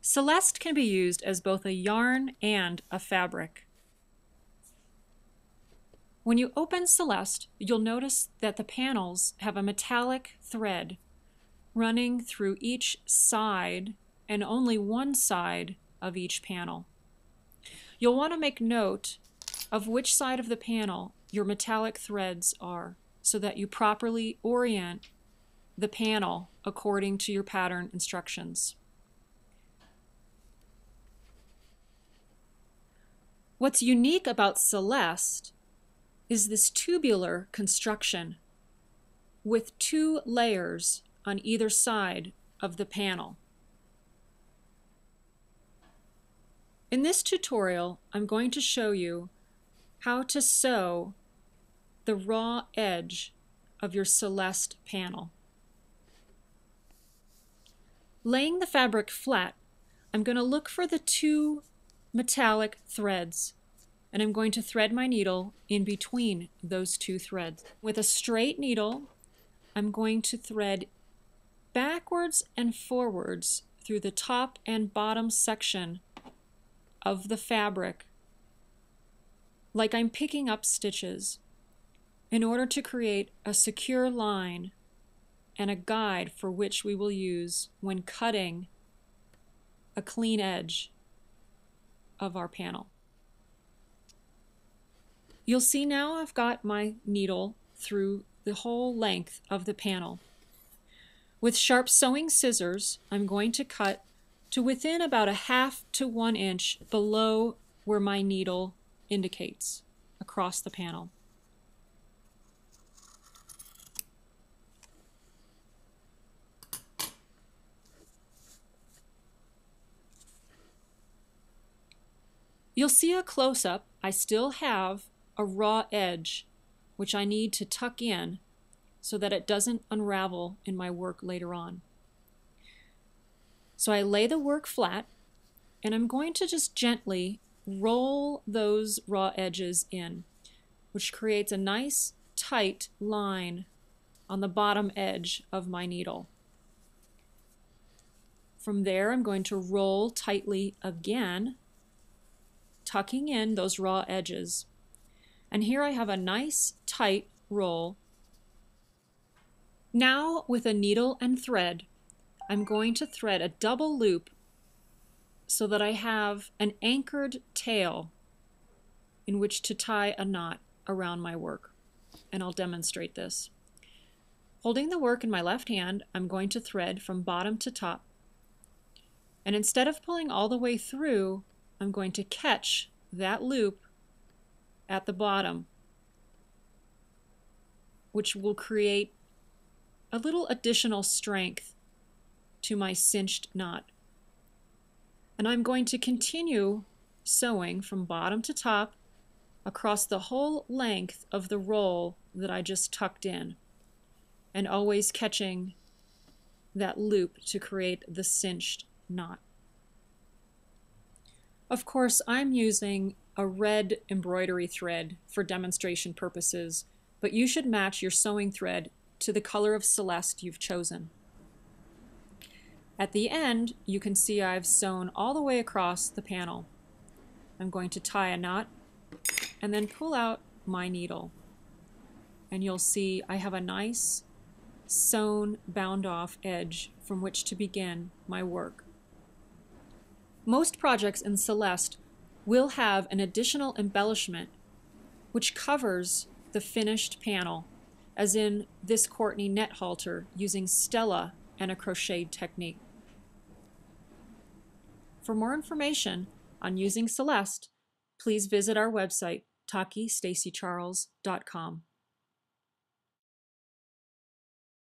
Celeste can be used as both a yarn and a fabric. When you open Celeste, you'll notice that the panels have a metallic thread running through each side and only one side of each panel. You'll want to make note of which side of the panel your metallic threads are so that you properly orient the panel according to your pattern instructions. What's unique about Celeste is this tubular construction with 2 layers on either side of the panel. In this tutorial, I'm going to show you how to sew the raw edge of your Celeste panel. Laying the fabric flat, I'm going to look for the 2 metallic threads, and I'm going to thread my needle in between those 2 threads. With a straight needle, I'm going to thread backwards and forwards through the top and bottom section of the fabric, like I'm picking up stitches, in order to create a secure line and a guide for which we will use when cutting a clean edge of our panel. You'll see now I've got my needle through the whole length of the panel. With sharp sewing scissors, I'm going to cut to within about 1/2 to 1 inch below where my needle indicates across the panel. You'll see a close-up. I still have a raw edge, which I need to tuck in so that it doesn't unravel in my work later on. So I lay the work flat, and I'm going to just gently roll those raw edges in, which creates a nice tight line on the bottom edge of my needle. From there, I'm going to roll tightly again, tucking in those raw edges. And here I have a nice tight roll. Now with a needle and thread, I'm going to thread a double loop so that I have an anchored tail in which to tie a knot around my work. And I'll demonstrate this. Holding the work in my left hand, I'm going to thread from bottom to top. And instead of pulling all the way through, I'm going to catch that loop at the bottom, which will create a little additional strength to my cinched knot. And I'm going to continue sewing from bottom to top across the whole length of the roll that I just tucked in, and always catching that loop to create the cinched knot. Of course, I'm using a red embroidery thread for demonstration purposes, but you should match your sewing thread to the color of Celeste you've chosen. At the end, you can see I've sewn all the way across the panel. I'm going to tie a knot and then pull out my needle. And you'll see I have a nice sewn, bound off edge from which to begin my work. Most projects in Celeste will have an additional embellishment which covers the finished panel, as in this Courtney net halter using Stella and a crocheted technique. For more information on using Celeste, please visit our website, TahkiStacyCharles.com.